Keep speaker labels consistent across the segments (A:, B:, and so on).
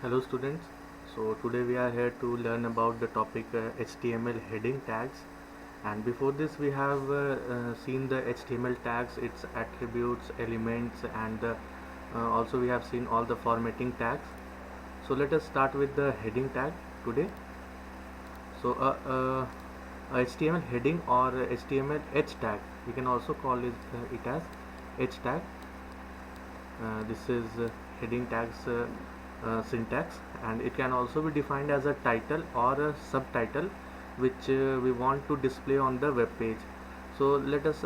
A: Hello students. So today we are here to learn about the topic HTML heading tags, and before this we have seen the HTML tags, its attributes, elements, and also we have seen all the formatting tags. So let us start with the heading tag today. So a HTML heading or HTML H tag, we can also call it as H tag. This is heading tags syntax, and it can also be defined as a title or a subtitle which we want to display on the web page. So let us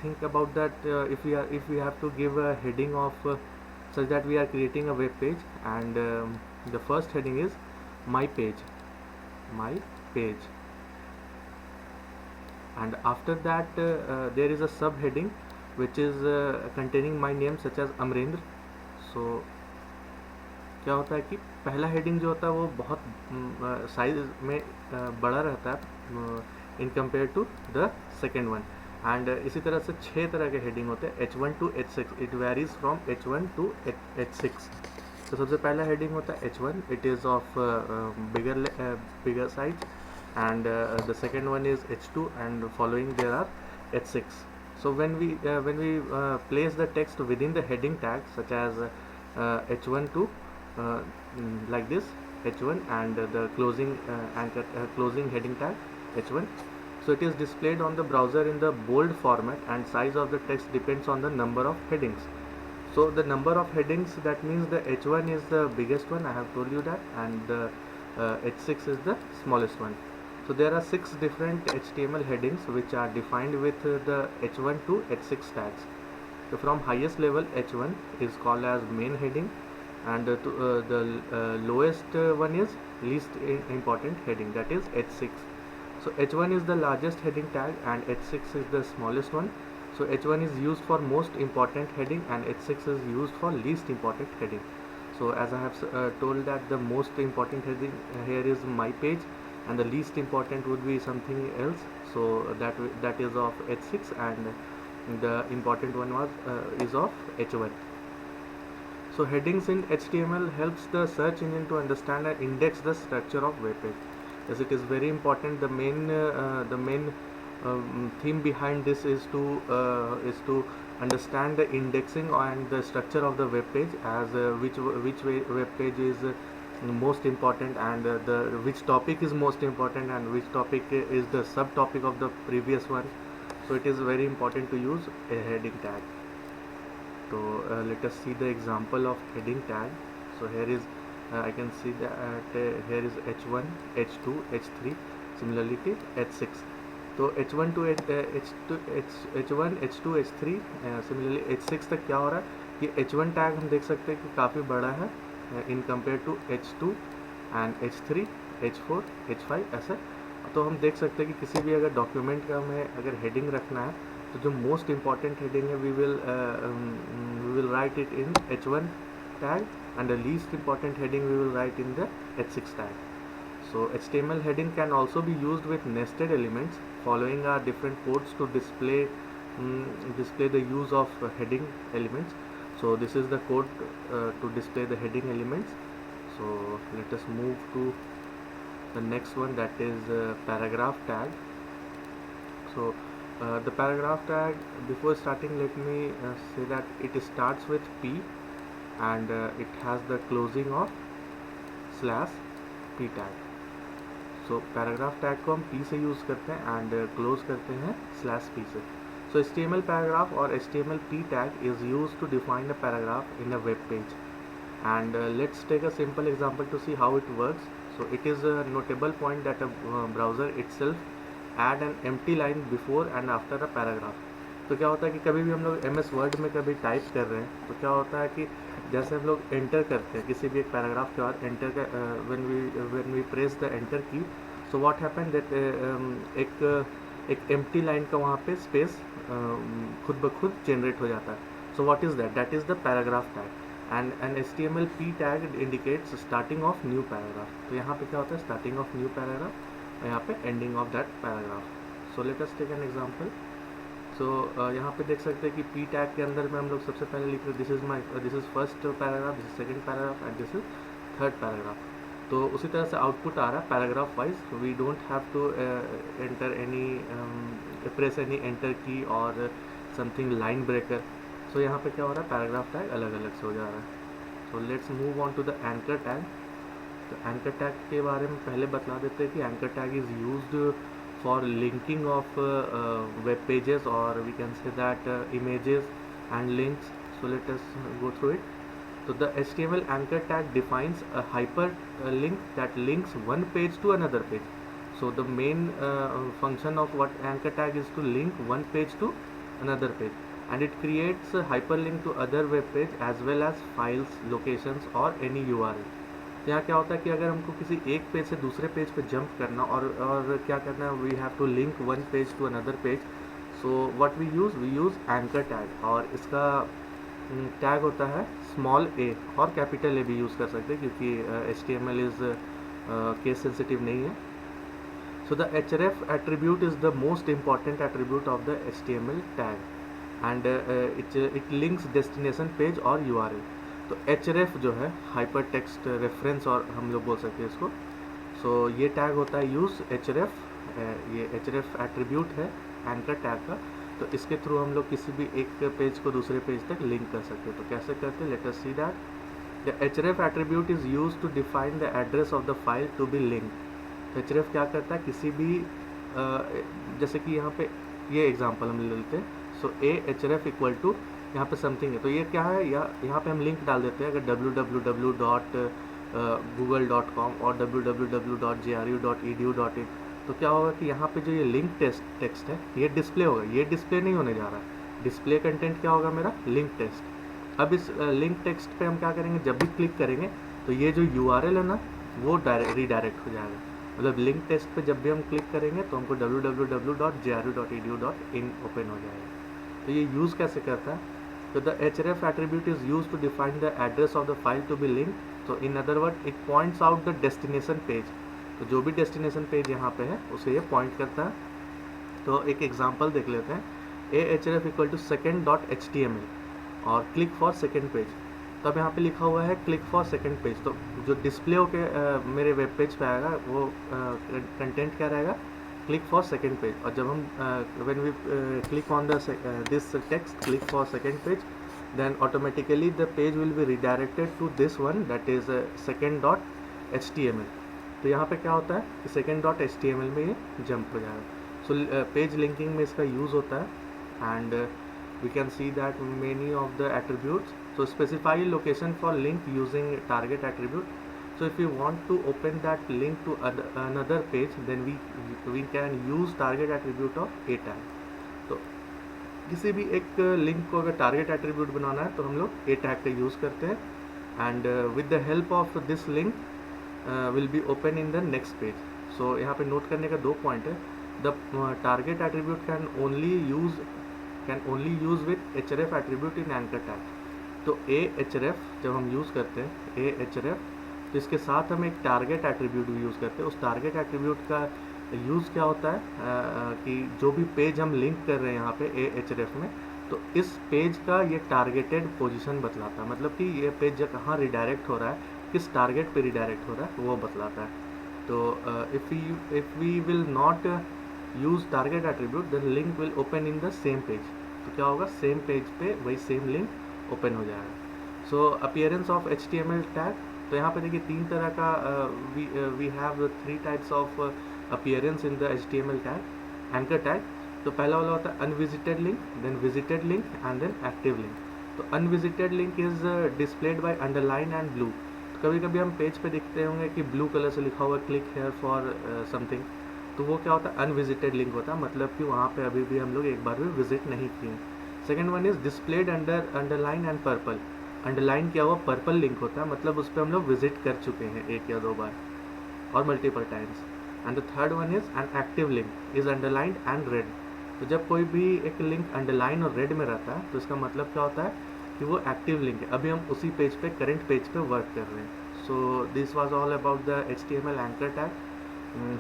A: think about that. If we have to give a heading of such that we are creating a web page, and the first heading is my page, and after that there is a subheading which is containing my name such as Amrendra. So क्या होता है कि पहला heading जो होता है वो बहुत साइज में बड़ा रहता है in compare to the second one, and इसी तरह से 6 तरह के हेडिंग होते हैं H1 to H6. It varies from H1 to H6. तो सबसे पहला हेडिंग होता है H1, it is of bigger size, and the second one is H2, and following there are H6. So when we place the text within the heading tag such as H1 to like this H1, and the closing anchor closing heading tag H1, so it is displayed on the browser in the bold format, and size of the text depends on the number of headings. So the number of headings, that means the H1 is the biggest one, I have told you that, and the H6 is the smallest one. So there are 6 different HTML headings which are defined with the H1 to H6 tags. So from highest level, H1 is called as main heading, and the lowest one is least important heading, that is H6. So H1 is the largest heading tag and H6 is the smallest one. So H1 is used for most important heading and H6 is used for least important heading. So as I have told that the most important heading here is my page, and the least important would be something else. So that is of H6, and the important one is of H1. So headings in HTML helps the search engine to understand and index the structure of web page. Yes, it is very important. The main theme behind this is to understand the indexing and the structure of the web page, as which web page is most important, and the which topic is most important, and which topic is the subtopic of the previous one. So it is very important to use a heading tag. So let us see the example of heading tag. So here is I can see that here is H1, H2, H3, similarly to H6. तो H1 to H1, H2, H3, similarly H6 तक क्या हो रहा है कि H1 tag हम देख सकते हैं कि काफ़ी बड़ा है in compare to H2 and H3, H4, H5 ऐसे. तो हम देख सकते हैं कि किसी भी अगर डॉक्यूमेंट का हमें अगर हेडिंग रखना है, तो जो मोस्ट इम्पॉर्टेंट हेडिंग है we will write it in H1 tag, and the least important heading we will write in the H6 tag. So HTML heading can also be used with nested elements. Following are different codes to display the use of heading elements. So this is the code to display the heading elements. So let us move to the next one, that is paragraph tag. So the paragraph tag, before starting let me say that it starts with P, and it has the closing of /p tag. So paragraph tag को हम P से use करते हैं and close करते हैं /p से. So HTML paragraph or HTML P tag is used to define a paragraph in a web page, and let's take a simple example to see how it works. So it is a notable point that a browser itself add an empty line before and after a paragraph. तो क्या होता है कि कभी भी हम लोग MS word में कभी टाइप कर रहे हैं, तो क्या होता है कि जैसे हम लोग एंटर करते हैं किसी भी एक पैराग्राफ के बाद एंटर का when we press the enter key, so what happen that एक एम्प्टी लाइन का वहाँ पे स्पेस खुद ब खुद जनरेट हो जाता है. So what is that is the paragraph tag, and an HTML P tag indicates starting of new paragraph. तो यहाँ पे क्या होता है, स्टार्टिंग ऑफ न्यू पैराग्राफ, और यहाँ पे ending of that paragraph. So let us take an example. So यहाँ पे देख सकते हैं कि P टैग के अंदर में हम लोग सबसे पहले लिख रहे this is first paragraph, this is second paragraph, and this is third paragraph. तो उसी तरह से आउटपुट आ रहा है paragraph wise, we don't have to enter any press any enter key और समथिंग लाइन ब्रेकर। सो यहाँ पे क्या हो रहा है, पैराग्राफ टैग अलग अलग से हो जा रहा है। So let's move on to the anchor tag. तो एंकर टैग के बारे में पहले बता देते हैं कि anchor tag is used for linking of web pages और we can say that images and links. So let us go through it. So the HTML anchor tag defines a hyperlink that links one page to another page. So the main function of what anchor tag is to link one page to another page, and it creates a hyperlink to other web page as well as files, locations or any URL. तो यहाँ क्या होता है कि अगर हमको किसी एक पेज से दूसरे पेज पे जंप करना और क्या करना है, we have to link one page to another page. So what we use anchor tag, और इसका टैग होता है स्मॉल ए और कैपिटल ए भी यूज़ कर सकते हैं क्योंकि HTML इज़ केस सेंसिटिव नहीं है। So the href attribute is the most important attribute of the HTML tag and it links destination page और URL। तो href जो है हाइपर टेक्स्ट रेफरेंस और हम लोग बोल सकते हैं इसको। सो ये टैग होता है यूज़ href, ये href एट्रीब्यूट है एंकर टैग का। तो इसके थ्रू हम लोग किसी भी एक पेज को दूसरे पेज तक लिंक कर सकते हैं। तो कैसे करते हैं, let us see that. The href attribute is used to define the address of the file to be linked. तो href क्या करता है, किसी भी जैसे कि यहाँ पे ये एग्जांपल हम ले लेते हैं। सो href इक्वल टू यहाँ पे समथिंग है, तो ये क्या है, यहाँ पे हम लिंक डाल देते हैं। अगर www.google.com और www.gru.edu.in, तो क्या होगा कि यहाँ पे जो ये लिंक टेक्स्ट है ये डिस्प्ले होगा। ये डिस्प्ले नहीं होने जा रहा है, डिस्प्ले कंटेंट क्या होगा मेरा, लिंक टेक्स्ट। अब इस लिंक टेक्स्ट पे हम क्या करेंगे, जब भी क्लिक करेंगे तो ये जो URL है ना वो रीडायरेक्ट हो जाएगा। मतलब लिंक टेक्स्ट पे जब भी हम क्लिक करेंगे तो हमको www.gru.edu.in ओपन हो जाएगा। तो ये यूज़ कैसे करता है, तो the href attribute is used to define the address of the file to be linked. So in other words it points out the destination page. तो जो भी destination page यहाँ पे है उसे ये point करता है। तो एक एग्जांपल देख लेते हैं, ahref इक्वल टू second.html और क्लिक फॉर सेकेंड पेज। तो अब यहाँ पे लिखा हुआ है क्लिक फॉर सेकेंड पेज, तो जो डिस्प्ले होके मेरे वेब पेज पे आएगा वो कंटेंट क्या रहेगा, क्लिक फॉर सेकेंड पेज। और जब हम when we click on this text click for second page, then automatically the page will be redirected to this one, that is second.html। तो यहाँ पे क्या होता है कि second.html में ये जंप हो जाएगा। सो पेज लिंकिंग में इसका यूज़ होता है and we can see that many of the attributes. So specify location for link using target attribute. So if you want to open that link to another page, then we can use target attribute of a tag. तो किसी भी एक link को अगर target attribute बनाना है तो हम लोग ए टैग का यूज़ करते हैं and with the help of this link will be open in the next page. So यहाँ पे नोट करने का 2 पॉइंट है। The target attribute can only use with href attribute in anchor tag. तो href जब हम यूज़ करते हैं href, तो इसके साथ हम एक टारगेट एट्रीब्यूट भी यूज़ करते हैं। उस टारगेट एट्रीब्यूट का यूज़ क्या होता है कि जो भी पेज हम लिंक कर रहे हैं यहाँ पे href में, तो इस पेज का ये टारगेटेड पोजीशन बतलाता है। मतलब कि ये पेज कहाँ रिडायरेक्ट हो रहा है, किस टारगेट पे रिडायरेक्ट हो रहा है वो बतलाता है। तो if we will not use target attribute then link will open in the same page. तो क्या होगा, सेम पेज पे वही सेम लिंक ओपन हो जाएगा। So appearance of HTML tag, तो यहाँ पे देखिए 3 तरह का we have 3 types of appearance in the HTML tag, anchor tag। तो पहला वाला होता है unvisited link, then visited link and then active link। तो unvisited link is displayed by underline and blue। तो कभी कभी हम पेज पे दिखते होंगे कि ब्लू कलर से लिखा हुआ क्लिक हेयर फॉर समथिंग, तो वो क्या होता है, अनविजिटेड लिंक होता है। मतलब कि वहाँ पे अभी भी हम लोग एक बार भी विजिट नहीं किए। Second one is displayed underline and purple. Underline किया हुआ पर्पल लिंक होता है, मतलब उस पर हम लोग विजिट कर चुके हैं 1 या 2 बार और multiple times. And the third one is an active link is underlined and red. तो जब कोई भी एक लिंक अंडरलाइन और रेड में रहता है तो इसका मतलब क्या होता है कि वो एक्टिव लिंक है, अभी हम उसी पेज पे करंट पेज पे वर्क कर रहे हैं। So this was all about the HTML anchor tag.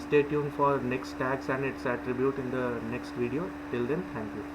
A: Stay tuned for next tags and its attribute in the next video. Till then, thank you.